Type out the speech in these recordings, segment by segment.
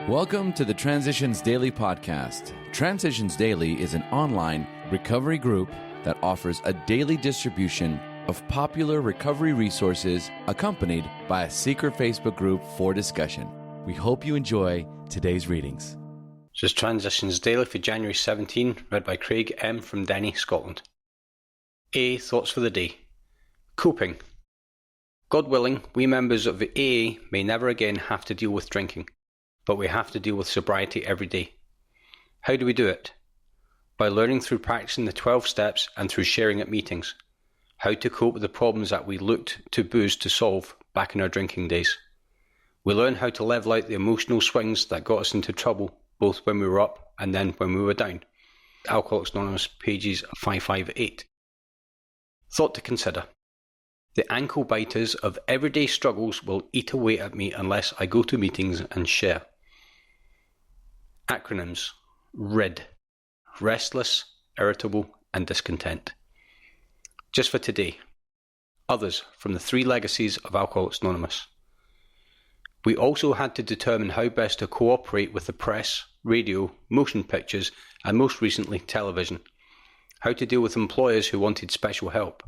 Welcome to the Transitions Daily podcast. Transitions Daily is an online recovery group that offers a daily distribution of popular recovery resources accompanied by a secret Facebook group for discussion. We hope you enjoy today's readings. This is Transitions Daily for January 17, read by Craig M. from Denny, Scotland. AA Thoughts for the Day. Coping. God willing, we members of the AA may never again have to deal with drinking, but we have to deal with sobriety every day. How do we do it? By learning through practicing the 12 steps and through sharing at meetings. How to cope with the problems that we looked to booze to solve back in our drinking days. We learn how to level out the emotional swings that got us into trouble, both when we were up and then when we were down. Alcoholics Anonymous, pages 558. Thought to consider. The ankle biters of everyday struggles will eat away at me unless I go to meetings and share. Acronyms. RID. Restless, irritable, and discontent. Just for today. Others from the 3 legacies of Alcoholics Anonymous. We also had to determine how best to cooperate with the press, radio, motion pictures, and most recently television. How to deal with employers who wanted special help.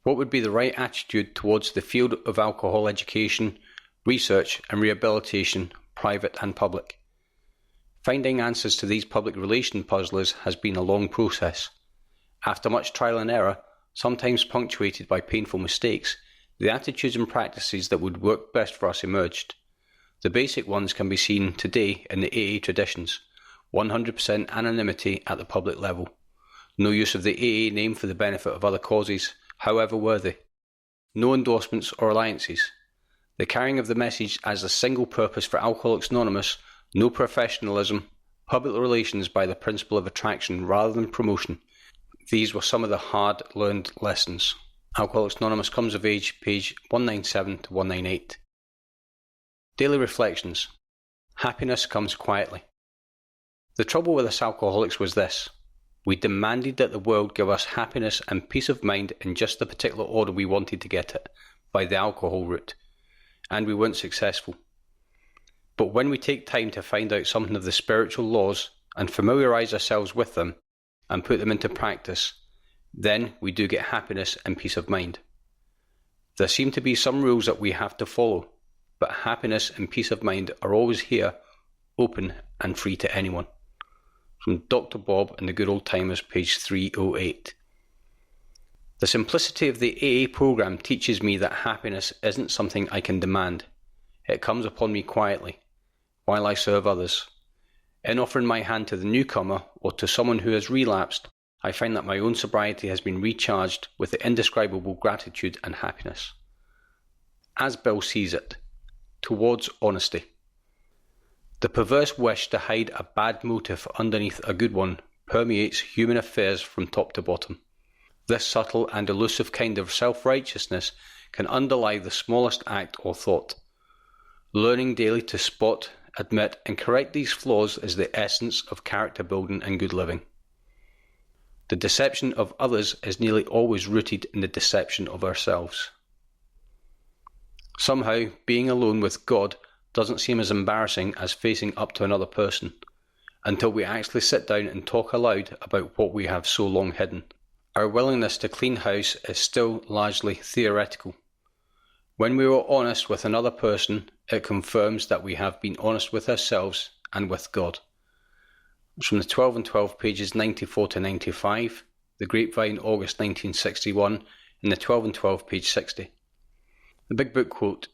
What would be the right attitude towards the field of alcohol education, research and rehabilitation, private and public? Finding answers to these public relation puzzlers has been a long process. After much trial and error, sometimes punctuated by painful mistakes, the attitudes and practices that would work best for us emerged. The basic ones can be seen today in the AA traditions. 100% anonymity at the public level. No use of the AA name for the benefit of other causes, however worthy. No endorsements or alliances. The carrying of the message as a single purpose for Alcoholics Anonymous. No professionalism, public relations by the principle of attraction rather than promotion. These were some of the hard-learned lessons. Alcoholics Anonymous Comes of Age, page 197 to 198. Daily Reflections. Happiness comes quietly. The trouble with us alcoholics was this. We demanded that the world give us happiness and peace of mind in just the particular order we wanted to get it, by the alcohol route. And we weren't successful. But when we take time to find out something of the spiritual laws and familiarise ourselves with them and put them into practice, then we do get happiness and peace of mind. There seem to be some rules that we have to follow, but happiness and peace of mind are always here, open and free to anyone. From Dr. Bob and the Good Old Timers, page 308. The simplicity of the AA program teaches me that happiness isn't something I can demand. It comes upon me quietly, while I serve others. In offering my hand to the newcomer or to someone who has relapsed, I find that my own sobriety has been recharged with the indescribable gratitude and happiness. As Bill sees it, towards honesty. The perverse wish to hide a bad motive underneath a good one permeates human affairs from top to bottom. This subtle and elusive kind of self-righteousness can underlie the smallest act or thought. Learning daily to spot, admit and correct these flaws is the essence of character building and good living. The deception of others is nearly always rooted in the deception of ourselves. Somehow, being alone with God doesn't seem as embarrassing as facing up to another person, until we actually sit down and talk aloud about what we have so long hidden. Our willingness to clean house is still largely theoretical. When we are honest with another person, it confirms that we have been honest with ourselves and with God. It's from the 12 and 12 pages 94 to 95, The Grapevine, August 1961, and the 12 and 12 page 60. The Big Book quote,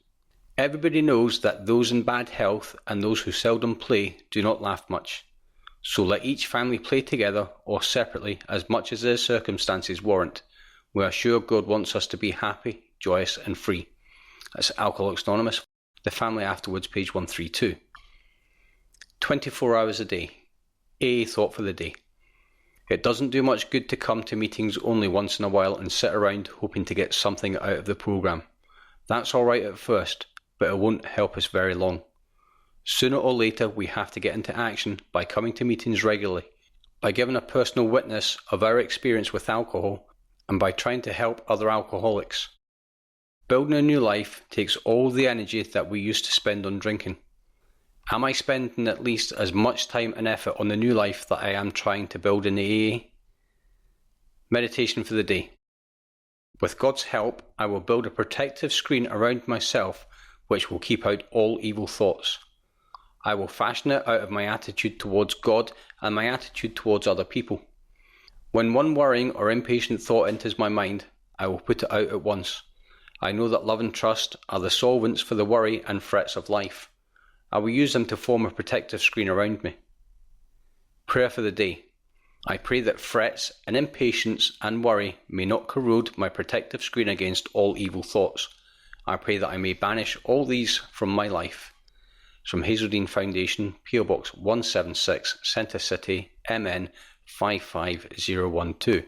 "Everybody knows that those in bad health and those who seldom play do not laugh much. So let each family play together or separately as much as their circumstances warrant. We are sure God wants us to be happy, joyous and free." That's Alcoholics Anonymous, The Family Afterwards, page 132. 24 hours a day. AA Thought for the Day. It doesn't do much good to come to meetings only once in a while and sit around hoping to get something out of the program. That's alright at first, but it won't help us very long. Sooner or later we have to get into action by coming to meetings regularly, by giving a personal witness of our experience with alcohol, and by trying to help other alcoholics. Building a new life takes all the energy that we used to spend on drinking. Am I spending at least as much time and effort on the new life that I am trying to build in the AA? Meditation for the day. With God's help, I will build a protective screen around myself which will keep out all evil thoughts. I will fashion it out of my attitude towards God and my attitude towards other people. When one worrying or impatient thought enters my mind, I will put it out at once. I know that love and trust are the solvents for the worry and frets of life. I will use them to form a protective screen around me. Prayer for the day. I pray that frets and impatience and worry may not corrode my protective screen against all evil thoughts. I pray that I may banish all these from my life. It's from Hazeldean Foundation, PO Box 176, Centre City, MN 55012.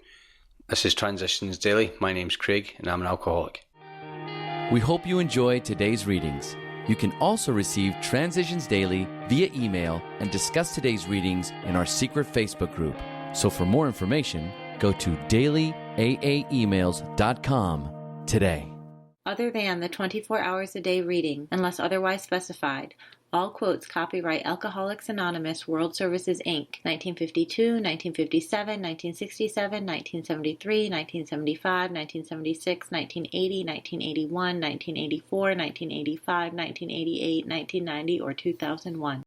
This is Transitions Daily. My name's Craig and I'm an alcoholic. We hope you enjoyed today's readings. You can also receive Transitions Daily via email and discuss today's readings in our secret Facebook group. So for more information, go to dailyaaemails.com today. Other than the 24 hours a day reading, unless otherwise specified, all quotes copyright Alcoholics Anonymous World Services, Inc., 1952, 1957, 1967, 1973, 1975, 1976, 1980, 1981, 1984, 1985, 1988, 1990, or 2001.